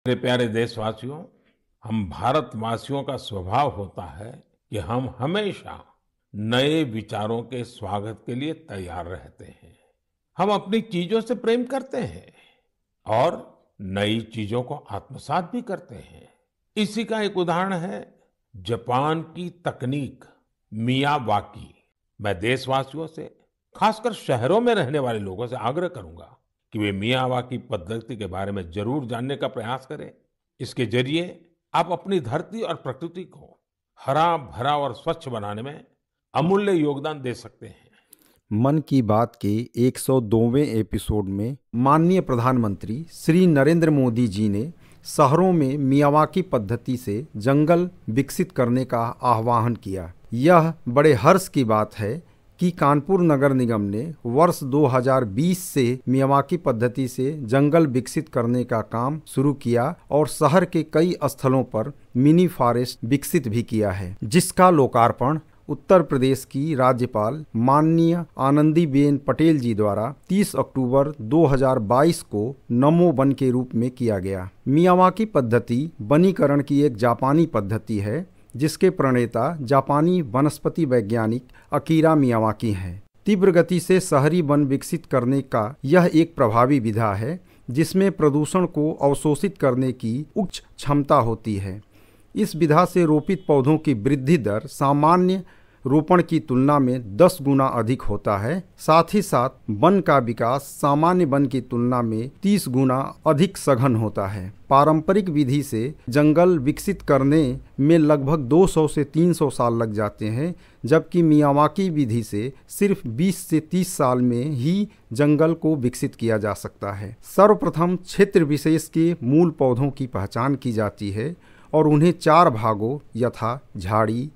मेरे प्यारे देशवासियों, हम भारतवासियों का स्वभाव होता है कि हम हमेशा नए विचारों के स्वागत के लिए तैयार रहते हैं। हम अपनी चीजों से प्रेम करते हैं और नई चीजों को आत्मसात भी करते हैं। इसी का एक उदाहरण है जापान की तकनीक मियावाकी। मैं देशवासियों से, खासकर शहरों में रहने वाले लोगों से आग्रह करूंगा कि वे मियावाकी पद्धति के बारे में जरूर जानने का प्रयास करें। इसके जरिए आप अपनी धरती और प्रकृति को हरा भरा और स्वच्छ बनाने में अमूल्य योगदान दे सकते हैं। मन की बात के 102वें एपिसोड में माननीय प्रधानमंत्री श्री नरेंद्र मोदी जी ने शहरों में मियावाकी पद्धति से जंगल विकसित करने का आह्वान किया। यह बड़े हर्ष की बात है कि कानपुर नगर निगम ने वर्ष 2020 से मियावाकी पद्धति से जंगल विकसित करने का काम शुरू किया और शहर के कई स्थलों पर मिनी फॉरेस्ट विकसित भी किया है, जिसका लोकार्पण उत्तर प्रदेश की राज्यपाल माननीय आनंदीबेन पटेल जी द्वारा 30 अक्टूबर 2022 को नमो वन के रूप में किया गया। मियावाकी पद्धति वनीकरण की एक जापानी पद्धति है, जिसके प्रणेता जापानी वनस्पति वैज्ञानिक अकीरा मियावाकी हैं। तीव्र गति से शहरी वन विकसित करने का यह एक प्रभावी विधा है, जिसमें प्रदूषण को अवशोषित करने की उच्च क्षमता होती है। इस विधा से रोपित पौधों की वृद्धि दर सामान्य रोपण की तुलना में 10 गुना अधिक होता है। साथ ही साथ वन का विकास सामान्य वन की तुलना में 30 गुना अधिक सघन होता है। पारंपरिक विधि से जंगल विकसित करने में लगभग 200 से 300 साल लग जाते हैं, जबकि मियावाकी विधि से सिर्फ 20 से 30 साल में ही जंगल को विकसित किया जा सकता है। सर्वप्रथम क्षेत्र विशेष के मूल पौधों की पहचान की जाती है और उन्हें 4 भागों यथा झाड़ी,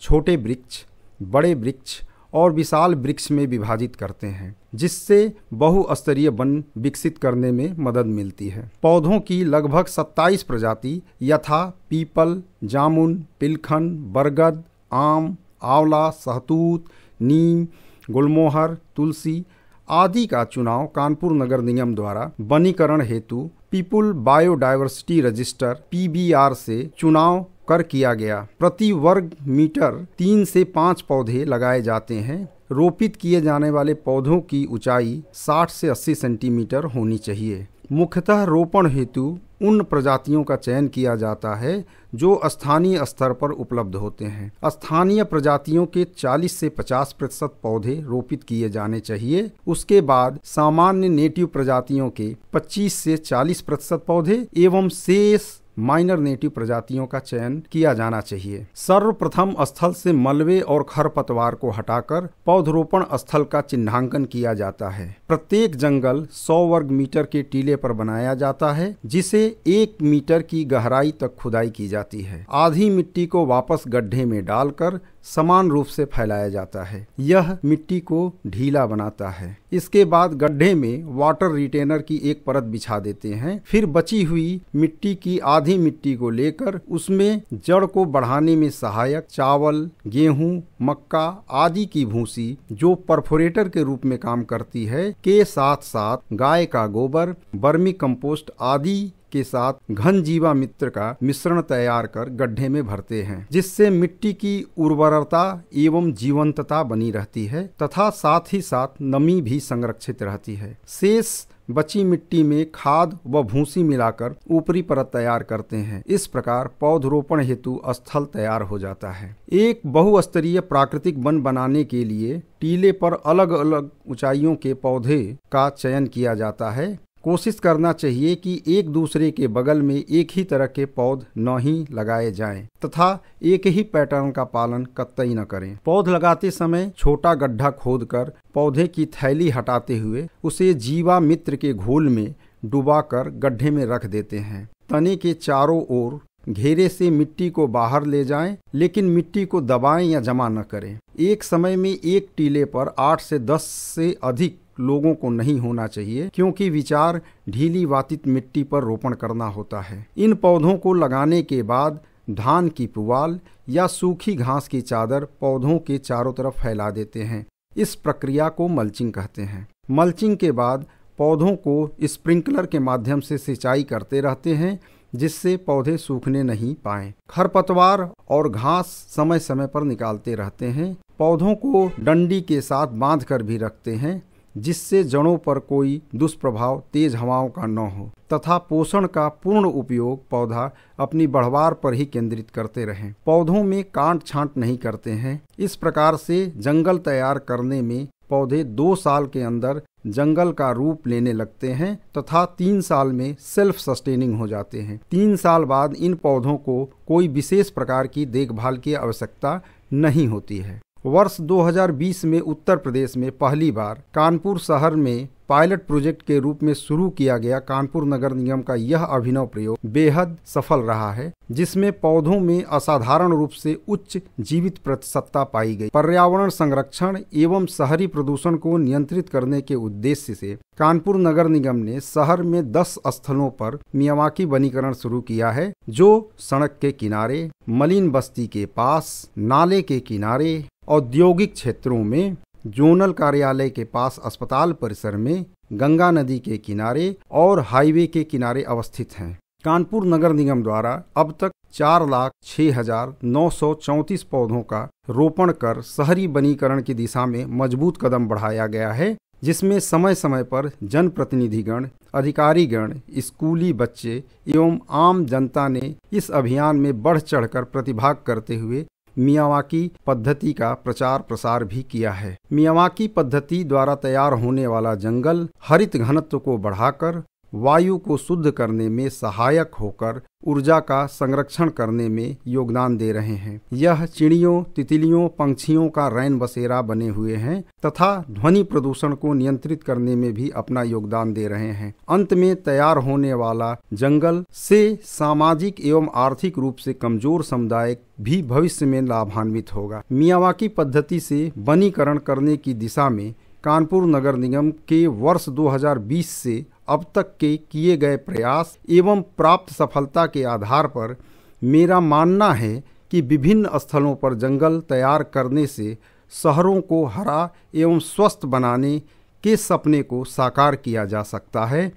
छोटे वृक्ष, बड़े वृक्ष और विशाल वृक्ष में विभाजित करते हैं, जिससे बहुस्तरीय वन विकसित करने में मदद मिलती है। पौधों की लगभग 27 प्रजाति यथा पीपल, जामुन, पिलखन, बरगद, आम, आंवला, सहतूत, नीम, गुलमोहर, तुलसी आदि का चुनाव कानपुर नगर निगम द्वारा वनीकरण हेतु पीपुल बायोडायवर्सिटी रजिस्टर (PBR) से चुनाव कर किया गया। प्रति वर्ग मीटर 3 से 5 पौधे लगाए जाते हैं। रोपित किए जाने वाले पौधों की ऊंचाई 60 से 80 सेंटीमीटर होनी चाहिए। मुख्यतः रोपण हेतु उन प्रजातियों का चयन किया जाता है जो स्थानीय स्तर पर उपलब्ध होते हैं। स्थानीय प्रजातियों के 40 से 50% पौधे रोपित किए जाने चाहिए। उसके बाद सामान्य नेटिव प्रजातियों के 25 से 40% पौधे एवं शेष माइनर नेटिव प्रजातियों का चयन किया जाना चाहिए। सर्वप्रथम स्थल से मलबे और खरपतवार को हटाकर पौधरोपण स्थल का चिन्हांकन किया जाता है। प्रत्येक जंगल 100 वर्ग मीटर के टीले पर बनाया जाता है, जिसे 1 मीटर की गहराई तक खुदाई की जाती है। आधी मिट्टी को वापस गड्ढे में डालकर समान रूप से फैलाया जाता है। यह मिट्टी को ढीला बनाता है। इसके बाद गड्ढे में वाटर रिटेनर की एक परत बिछा देते हैं। फिर बची हुई मिट्टी की आधी मिट्टी को लेकर उसमें जड़ को बढ़ाने में सहायक चावल, गेहूं, मक्का आदि की भूसी, जो परफोरेटर के रूप में काम करती है, के साथ साथ गाय का गोबर, वर्मी कंपोस्ट आदि के साथ घन जीवामृत का मिश्रण तैयार कर गड्ढे में भरते हैं, जिससे मिट्टी की उर्वरता एवं जीवंतता बनी रहती है तथा साथ ही साथ नमी भी संरक्षित रहती है। शेष बची मिट्टी में खाद व भूसी मिलाकर ऊपरी परत तैयार करते हैं। इस प्रकार पौधरोपण हेतु स्थल तैयार हो जाता है। एक बहुस्तरीय प्राकृतिक वन बनाने के लिए टीले पर अलग अलग ऊंचाइयों के पौधे का चयन किया जाता है। कोशिश करना चाहिए कि एक दूसरे के बगल में एक ही तरह के पौध न ही लगाए जाएं तथा एक ही पैटर्न का पालन कतई न करें। पौध लगाते समय छोटा गड्ढा खोदकर पौधे की थैली हटाते हुए उसे जीवामृत के घोल में डुबाकर गड्ढे में रख देते हैं। तने के चारों ओर घेरे से मिट्टी को बाहर ले जाएं, लेकिन मिट्टी को दबाएं या जमा न करें। एक समय में एक टीले पर 8 से 10 से अधिक लोगों को नहीं होना चाहिए, क्योंकि विचार ढीली वातित मिट्टी पर रोपण करना होता है। इन पौधों को लगाने के बाद धान की पुआल या सूखी घास की चादर पौधों के चारों तरफ फैला देते हैं। इस प्रक्रिया को मल्चिंग कहते हैं। मल्चिंग के बाद पौधों को स्प्रिंकलर के माध्यम से सिंचाई करते रहते हैं, जिससे पौधे सूखने नहीं पाएं। खरपतवार और घास समय समय पर निकालते रहते हैं। पौधों को डंडी के साथ बांध कर भी रखते हैं, जिससे जड़ों पर कोई दुष्प्रभाव तेज हवाओं का न हो तथा पोषण का पूर्ण उपयोग पौधा अपनी बढ़वार पर ही केंद्रित करते रहें। पौधों में काट छांट नहीं करते हैं। इस प्रकार से जंगल तैयार करने में पौधे 2 साल के अंदर जंगल का रूप लेने लगते हैं तथा 3 साल में सेल्फ सस्टेनिंग हो जाते हैं। 3 साल बाद इन पौधों को कोई विशेष प्रकार की देखभाल की आवश्यकता नहीं होती है। वर्ष 2020 में उत्तर प्रदेश में पहली बार कानपुर शहर में पायलट प्रोजेक्ट के रूप में शुरू किया गया कानपुर नगर निगम का यह अभिनव प्रयोग बेहद सफल रहा है, जिसमें पौधों में असाधारण रूप से उच्च जीवित प्रतिशतता पाई गई। पर्यावरण संरक्षण एवं शहरी प्रदूषण को नियंत्रित करने के उद्देश्य से कानपुर नगर निगम ने शहर में 10 स्थलों पर मियावाकी वनीकरण शुरू किया है, जो सड़क के किनारे, मलिन बस्ती के पास, नाले के किनारे, औद्योगिक क्षेत्रों में, जोनल कार्यालय के पास, अस्पताल परिसर में, गंगा नदी के किनारे और हाईवे के किनारे अवस्थित हैं। कानपुर नगर निगम द्वारा अब तक 4,06,934 पौधों का रोपण कर शहरी वनीकरण की दिशा में मजबूत कदम बढ़ाया गया है, जिसमें समय समय पर जनप्रतिनिधिगण, अधिकारीगण, स्कूली बच्चे एवं आम जनता ने इस अभियान में बढ़ चढ़कर प्रतिभाग करते हुए मियावाकी पद्धति का प्रचार प्रसार भी किया है। मियावाकी पद्धति द्वारा तैयार होने वाला जंगल हरित घनत्व को बढ़ाकर वायु को शुद्ध करने में सहायक होकर ऊर्जा का संरक्षण करने में योगदान दे रहे हैं। यह चिड़ियों, तितलियों, पंछियों का रैन बसेरा बने हुए हैं तथा ध्वनि प्रदूषण को नियंत्रित करने में भी अपना योगदान दे रहे हैं। अंत में तैयार होने वाला जंगल से सामाजिक एवं आर्थिक रूप से कमजोर समुदाय भी भविष्य में लाभान्वित होगा। मियावाकी पद्धति से वनीकरण करने की दिशा में कानपुर नगर निगम के वर्ष 2020 से अब तक के किए गए प्रयास एवं प्राप्त सफलता के आधार पर मेरा मानना है कि विभिन्न स्थलों पर जंगल तैयार करने से शहरों को हरा एवं स्वस्थ बनाने के सपने को साकार किया जा सकता है।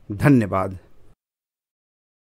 धन्यवाद।